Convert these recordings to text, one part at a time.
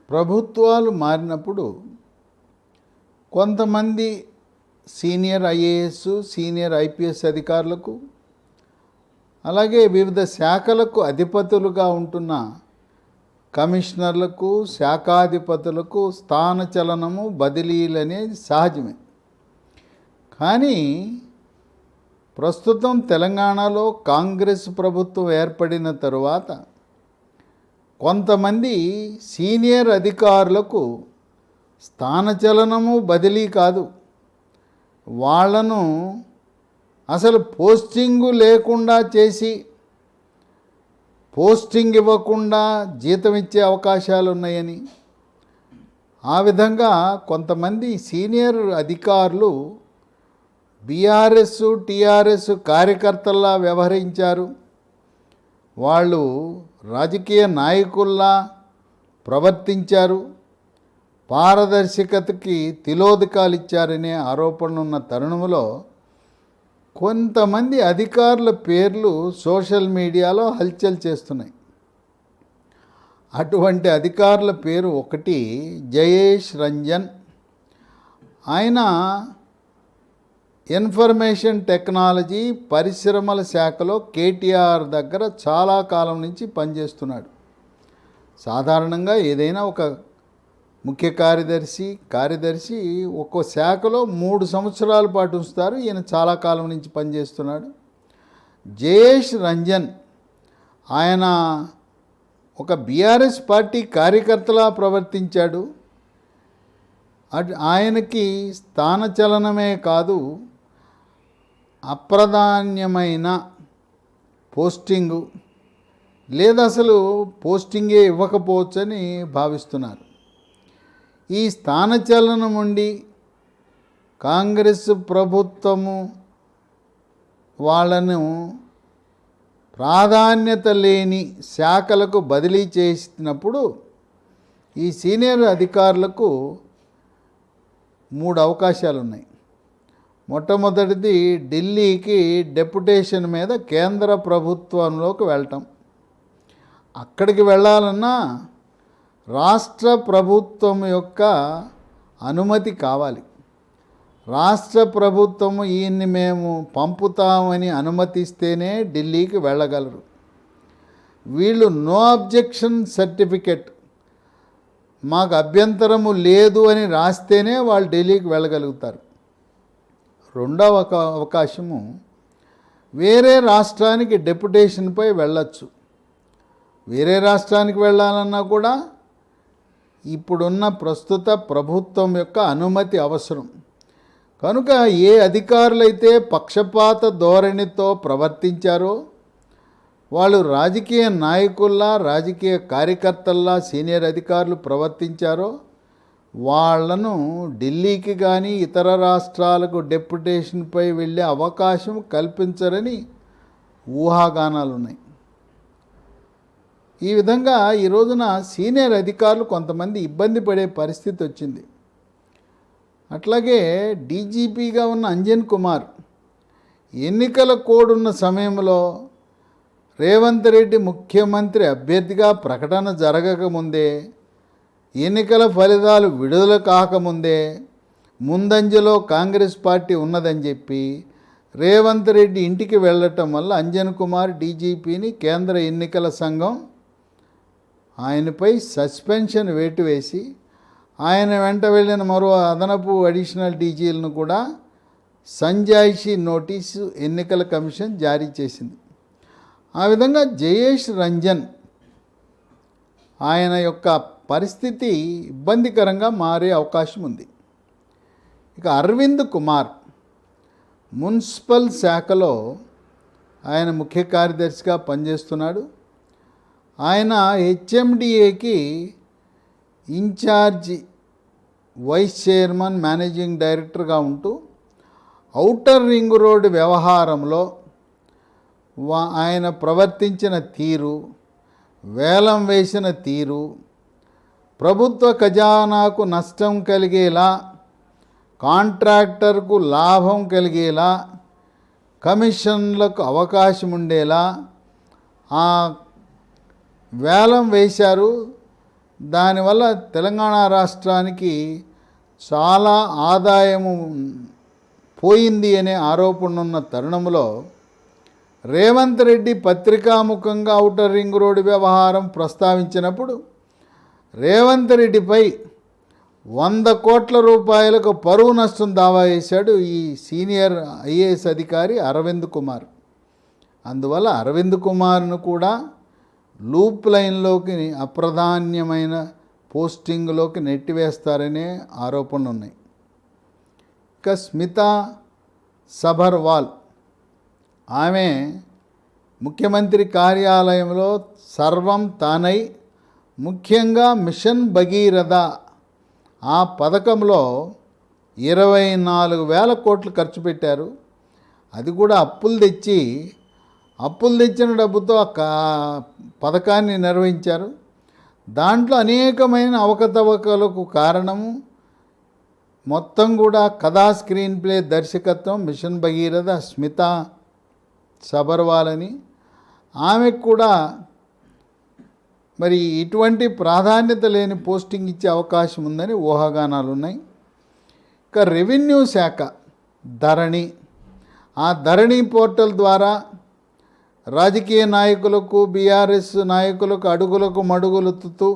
ప్రభుత్వాలు మారినప్పుడు కొంతమంది సీనియర్ ఐఏఎస్, సీనియర్ ఐపీఎస్ అధికారులకు, అలాగే వివిధ శాఖలకు అధిపతులుగా ఉంటున్న కమిషనర్లకు, శాఖాధిపతులకు స్థానచలనము, బదిలీలు అనేది సహజమే. కానీ ప్రస్తుతం తెలంగాణలో కాంగ్రెస్ ప్రభుత్వం ఏర్పడిన తరువాత కొంతమంది సీనియర్ అధికారులకు స్థానచలనము, బదిలీ కాదు, వాళ్లను అసలు పోస్టింగు లేకుండా చేసి పోస్టింగ్ ఇవ్వకుండా జీతం ఇచ్చే అవకాశాలు ఉన్నాయని, ఆ విధంగా కొంతమంది సీనియర్ అధికారులు బీఆర్ఎస్, టీఆర్ఎస్ కార్యకర్తల్లా వ్యవహరించారు, వాళ్ళు రాజకీయ నాయకుల్లా ప్రవర్తించారు, పారదర్శకతకి తిలోదకాలు ఇచ్చారనే ఆరోపణలు ఉన్న తరుణంలో కొంతమంది అధికారుల పేర్లు సోషల్ మీడియాలో హల్చల్ చేస్తున్నాయి. అటువంటి అధికారుల పేరు ఒకటి జయేష్ రంజన్. ఆయన ఇన్ఫర్మేషన్ టెక్నాలజీ పరిశ్రమల శాఖలో కేటీఆర్ దగ్గర చాలా కాలం నుంచి పనిచేస్తున్నాడు. సాధారణంగా ఏదైనా ఒక ముఖ్య కార్యదర్శి ఒక్కో శాఖలో 3 సంవత్సరాల పాటు ఉంచుతారు. ఈయన చాలా కాలం నుంచి పనిచేస్తున్నాడు. జయేష్ రంజన్ ఆయన ఒక బీఆర్ఎస్ పార్టీ కార్యకర్తలా ప్రవర్తించాడు. ఆయనకి స్థానచలనమే కాదు, అప్రాధాన్యమైన పోస్టింగు లేదా అసలు పోస్టింగే ఇవ్వకపోవచ్చని భావిస్తున్నారు. ఈ స్థానచలనం ఉండి కాంగ్రెస్ ప్రభుత్వము వాళ్ళను ప్రాధాన్యత లేని శాఖలకు బదిలీ చేసినప్పుడు ఈ సీనియర్ అధికారులకు 3 అవకాశాలు ఉన్నాయి. మొట్టమొదటిది ఢిల్లీకి డెప్యుటేషన్ మీద కేంద్ర ప్రభుత్వంలోకి వెళ్ళటం. అక్కడికి వెళ్ళాలన్నా రాష్ట్ర ప్రభుత్వం యొక్క అనుమతి కావాలి. రాష్ట్ర ప్రభుత్వము ఈయన్ని మేము పంపుతామని అనుమతిస్తేనే ఢిల్లీకి వెళ్ళగలరు. వీళ్ళు నో అబ్జెక్షన్ సర్టిఫికెట్, మాకు అభ్యంతరము లేదు అని రాస్తేనే వాళ్ళు ఢిల్లీకి వెళ్ళగలుగుతారు. రెండవ అవకాశము వేరే రాష్ట్రానికి డెప్యుటేషన్పై వెళ్ళచ్చు. వేరే రాష్ట్రానికి వెళ్ళాలన్నా కూడా ఇప్పుడున్న ప్రస్తుత ప్రభుత్వం యొక్క అనుమతి అవసరం. కనుక ఏ అధికారులైతే పక్షపాత ధోరణితో ప్రవర్తించారో, వాళ్ళు రాజకీయ నాయకుల్లా, రాజకీయ కార్యకర్తల్లా సీనియర్ అధికారులు ప్రవర్తించారో వాళ్లను ఢిల్లీకి కానీ ఇతర రాష్ట్రాలకు డెప్యుటేషన్పై వెళ్ళే అవకాశం కల్పించరని ఊహాగానాలు ఉన్నాయి. ఈ విధంగా ఈ రోజున సీనియర్ అధికారులు కొంతమంది ఇబ్బంది పడే పరిస్థితి వచ్చింది. అట్లాగే డీజీపీగా ఉన్న అంజన్ కుమార్ ఎన్నికల కోడ్ ఉన్న సమయంలో రేవంత్ రెడ్డి ముఖ్యమంత్రి అభ్యర్థిగా ప్రకటన జరగకముందే, ఎన్నికల ఫలితాలు విడుదల కాకముందే ముందంజలో కాంగ్రెస్ పార్టీ ఉన్నదని చెప్పి రేవంత్ రెడ్డి ఇంటికి వెళ్ళటం వల్ల అంజన్ కుమార్ డీజీపీని కేంద్ర ఎన్నికల సంఘం ఆయనపై సస్పెన్షన్ వేటు వేసి ఆయన వెంట వెళ్ళిన మరో అదనపు అడిషనల్ డీజీలను కూడా సంజాయిషీ నోటీసు ఎన్నికల కమిషన్ జారీ చేసింది. ఆ విధంగా జయేష్ రంజన్ ఆయన యొక్క పరిస్థితి ఇబ్బందికరంగా మారే అవకాశం ఉంది. ఇక అరవింద్ కుమార్ మున్సిపల్ శాఖలో ఆయన ముఖ్య కార్యదర్శిగా పనిచేస్తున్నాడు. ఆయన హెచ్ఎండిఏకి ఇన్ఛార్జి వైస్ చైర్మన్, మేనేజింగ్ డైరెక్టర్గా ఉంటూ ఔటర్ రింగ్ రోడ్డు వ్యవహారంలో ఆయన ప్రవర్తించిన తీరు, వేలం వేసిన తీరు, ప్రభుత్వ ఖజానాకు నష్టం కలిగేలా, కాంట్రాక్టర్కు లాభం కలిగేలా, కమిషన్లకు అవకాశం ఉండేలా ఆ వేలం వేశారు. దానివల్ల తెలంగాణ రాష్ట్రానికి చాలా ఆదాయము పోయింది అనే ఆరోపణ ఉన్న తరుణంలో రేవంత్ రెడ్డి పత్రికాముఖంగా ఔటర్ రింగ్ రోడ్డు వ్యవహారం ప్రస్తావించినప్పుడు రేవంత్ రెడ్డిపై 100 కోట్ల రూపాయలకు పరువు నష్టం దావా వేశాడు ఈ సీనియర్ ఐఏఎస్ అధికారి అరవింద్ కుమార్. అందువల్ల అరవింద్ కుమార్ను కూడా లూప్ లైన్లోకి అప్రాధాన్యమైన పోస్టింగ్లోకి నెట్టివేస్తారనే ఆరోపణలు ఉన్నాయి. ఇక స్మితా సబర్వాల్ ఆమె ముఖ్యమంత్రి కార్యాలయంలో సర్వం తానై ముఖ్యంగా మిషన్ భగీరథ ఆ పథకంలో 24,000 కోట్లు ఖర్చు పెట్టారు. అది కూడా అప్పులు తెచ్చిన డబ్బుతో పథకాన్ని నిర్వహించారు. దాంట్లో అనేకమైన అవకతవకలకు కారణము మొత్తం కూడా కథా స్క్రీన్ ప్లే దర్శకత్వం మిషన్ భగీరథ స్మితా సబర్వాల్ అని. ఆమెకు కూడా మరి ఇటువంటి ప్రాధాన్యత లేని పోస్టింగ్ ఇచ్చే అవకాశం ఉందని ఊహాగానాలు ఉన్నాయి. ఇక రెవెన్యూ శాఖ ధరణి, ఆ ధరణి పోర్టల్ ద్వారా రాజకీయ నాయకులకు బీఆర్ఎస్ నాయకులకు అడుగులకు మడుగులుతూ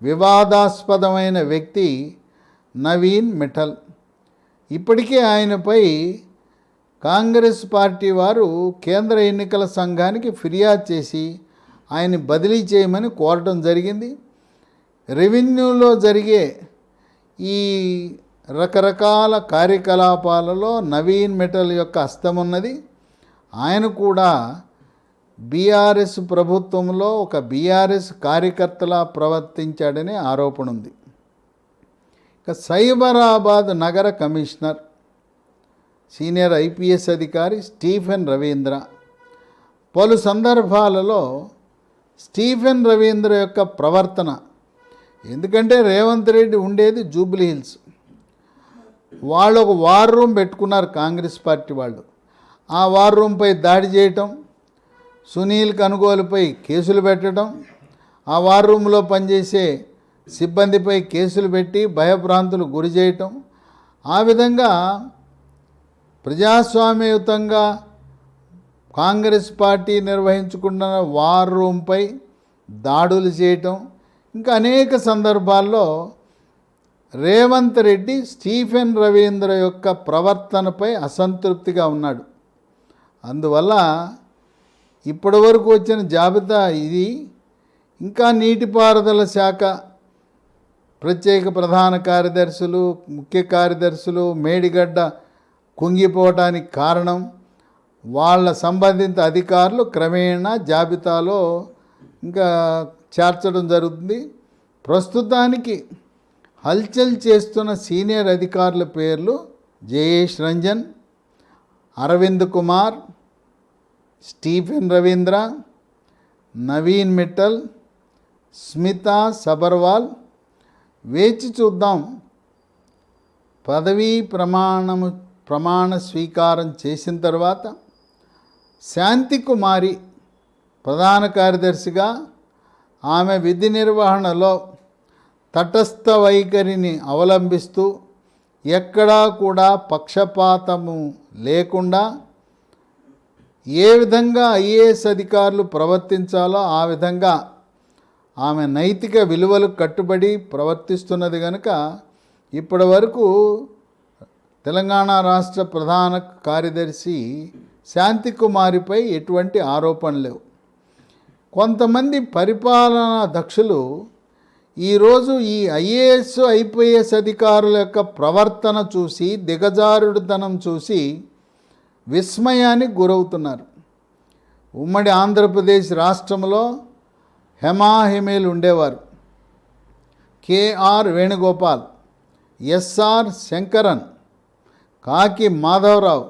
వివాదాస్పదమైన వ్యక్తి నవీన్ మిఠల్. ఇప్పటికే ఆయనపై కాంగ్రెస్ పార్టీ వారు కేంద్ర ఎన్నికల సంఘానికి ఫిర్యాదు చేసి ఆయన బదిలీ చేయమని కోరడం జరిగింది. రెవెన్యూలో జరిగే ఈ రకరకాల కార్యకలాపాలలో నవీన్ మిఠల్ యొక్క హస్తమున్నది. ఆయన కూడా బీఆర్ఎస్ ప్రభుత్వంలో ఒక బీఆర్ఎస్ కార్యకర్తలా ప్రవర్తించాడనే ఆరోపణ ఉంది. ఇక సైబరాబాద్ నగర కమిషనర్ సీనియర్ ఐపీఎస్ అధికారి స్టీఫెన్ రవీంద్ర. పలు సందర్భాలలో స్టీఫెన్ రవీంద్ర యొక్క ప్రవర్తన, ఎందుకంటే రేవంత్ రెడ్డి ఉండేది జూబ్లీ హిల్స్, వాళ్ళు ఒక వార్ రూమ్ పెట్టుకున్నారు కాంగ్రెస్ పార్టీ వాళ్ళు. ఆ వార్ రూమ్పై దాడి చేయటం, సునీల్ కనుగోలుపై కేసులు పెట్టడం, ఆ వార్ రూమ్లో పనిచేసే సిబ్బందిపై కేసులు పెట్టి భయభ్రాంతులు గురి చేయటం, ఆ విధంగా ప్రజాస్వామ్యయుతంగా కాంగ్రెస్ పార్టీ నిర్వహించుకున్న వార్ రూమ్పై దాడులు చేయటం, ఇంకా అనేక సందర్భాల్లో రేవంత్ రెడ్డి స్టీఫెన్ రవీంద్ర యొక్క ప్రవర్తనపై అసంతృప్తిగా ఉన్నాడు. అందువల్ల ఇప్పటి వరకు వచ్చిన జాబితా ఇది. ఇంకా నీటిపారుదల శాఖ ప్రత్యేక ప్రధాన కార్యదర్శులు, ముఖ్య కార్యదర్శులు మేడిగడ్డ కుంగిపోవటానికి కారణం వాళ్ళ సంబంధిత అధికారులు క్రమేణా జాబితాలో ఇంకా చేర్చడం జరుగుతుంది. ప్రస్తుతానికి హల్చల్ చేస్తున్న సీనియర్ అధికారుల పేర్లు జయేష్ రంజన్, అరవింద్ కుమార్, స్టీఫెన్ రవీంద్ర, నవీన్ మిట్టల్, స్మితా సబర్వాల్. వేచి చూద్దాం. పదవీ ప్రమాణ స్వీకారం చేసిన తర్వాత శాంతికుమారి ప్రధాన కార్యదర్శిగా ఆమె విధి నిర్వహణలో తటస్థ వైఖరిని అవలంబిస్తూ ఎక్కడా కూడా పక్షపాతము లేకుండా ఏ విధంగా ఐఏఎస్ అధికారులు ప్రవర్తించాలో ఆ విధంగా ఆమె నైతిక విలువలకు కట్టుబడి ప్రవర్తిస్తున్నది కనుక ఇప్పటి వరకు తెలంగాణ రాష్ట్ర ప్రధాన కార్యదర్శి శాంతికుమారిపై ఎటువంటి ఆరోపణలు లేవు. కొంతమంది పరిపాలనా దక్షులు ఈరోజు ఈ ఐఏఎస్ ఐపీఎస్ అధికారుల యొక్క ప్రవర్తన చూసి, దిగజారుడుతనం చూసి విస్మయానికి గురవుతున్నారు. ఉమ్మడి ఆంధ్రప్రదేశ్ రాష్ట్రంలో హెమాహిమేలు ఉండేవారు. కేఆర్ వేణుగోపాల్, ఎస్ఆర్ శంకరన్, కాకి మాధవరావు,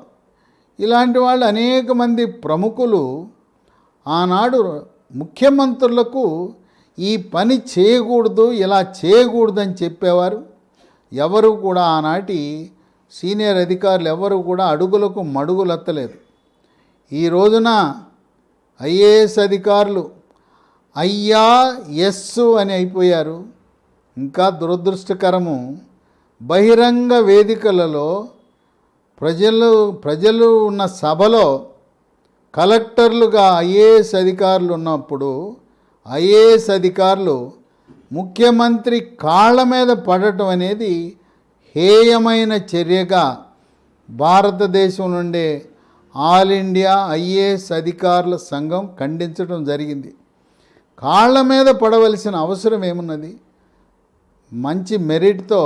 ఇలాంటి వాళ్ళు అనేక మంది ప్రముఖులు ఆనాడు ముఖ్యమంత్రులకు ఈ పని చేయకూడదు, ఇలా చేయకూడదని చెప్పేవారు. ఎవరు కూడా ఆనాటి సీనియర్ అధికారులు ఎవరు కూడా అడుగులకు మడుగులెత్తలేదు. ఈ రోజున ఐఏఎస్ అధికారులు అయ్యా ఎస్సు అని అయిపోయారు. ఇంకా దురదృష్టకరము, బహిరంగ వేదికలలో ప్రజలు ఉన్న సభలో కలెక్టర్లుగా ఐఏఎస్ అధికారులు ఉన్నప్పుడు ఐఏఎస్ అధికారులు ముఖ్యమంత్రి కాళ్ళ మీద పడటం అనేది హేయమైన చర్యగా భారతదేశం నుండే ఆల్ ఇండియా ఐఏఎస్ అధికారుల సంఘం ఖండించడం జరిగింది. కాళ్ళ మీద పడవలసిన అవసరం ఏమున్నది? మంచి మెరిట్తో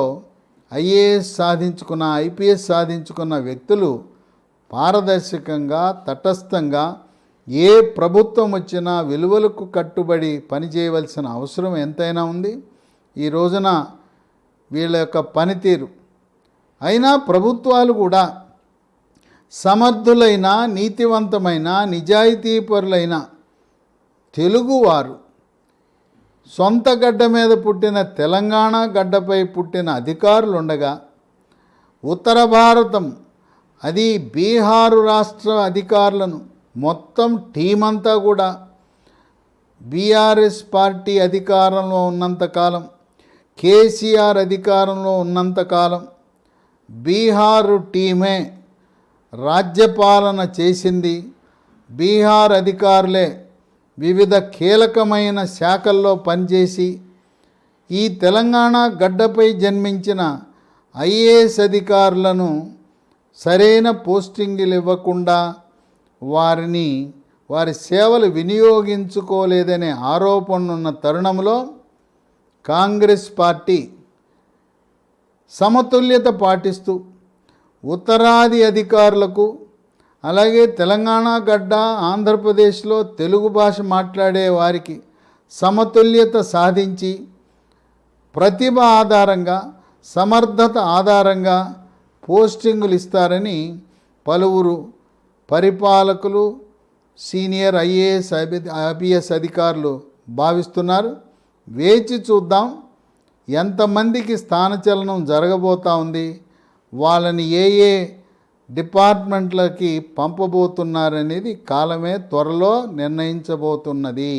ఐఏఎస్ సాధించుకున్న, ఐపీఎస్ సాధించుకున్న వ్యక్తులు పారదర్శకంగా, తటస్థంగా ఏ ప్రభుత్వం వచ్చినా విలువలకు కట్టుబడి పనిచేయవలసిన అవసరం ఎంతైనా ఉంది. ఈ రోజున వీళ్ళ యొక్క పనితీరు అయినా ప్రభుత్వాలు కూడా సమర్థులైన, నీతివంతమైన, నిజాయితీపరులైన తెలుగువారు, సొంత గడ్డ మీద పుట్టిన తెలంగాణ గడ్డపై పుట్టిన అధికారులు ఉండగా, ఉత్తర భారతం అది బీహారు రాష్ట్ర అధికారులను మొత్తం టీమంతా కూడా బీఆర్ఎస్ పార్టీ అధికారంలో ఉన్నంతకాలం, కేసీఆర్ అధికారంలో ఉన్నంతకాలం బీహారు టీమే రాజ్యపాలన చేసింది. బీహార్ అధికారులే వివిధ కీలకమైన శాఖల్లో పనిచేసి ఈ తెలంగాణ గడ్డపై జన్మించిన ఐఏఎస్ అధికారులను సరైన పోస్టింగులు ఇవ్వకుండా వారి సేవలు వినియోగించుకోలేదనే ఆరోపణలున్న తరుణంలో కాంగ్రెస్ పార్టీ సమతుల్యత పాటిస్తూ ఉత్తరాది అధికారులకు, అలాగే తెలంగాణ గడ్డ, ఆంధ్రప్రదేశ్లో తెలుగు భాష మాట్లాడే వారికి సమతుల్యత సాధించి ప్రతిభ ఆధారంగా, సమర్థత ఆధారంగా పోస్టింగులు ఇస్తారని పలువురు పరిపాలకులు, సీనియర్ ఐఏఎస్, ఐపీఎస్ అధికారులు భావిస్తున్నారు. వేచి చూద్దాం ఎంతమందికి స్థానచలనం జరగబోతూ ఉంది, వాళ్ళని ఏ ఏ డిపార్ట్మెంట్లకి పంపబోతున్నారనేది కాలమే త్వరలో నిర్ణయించబోతున్నది.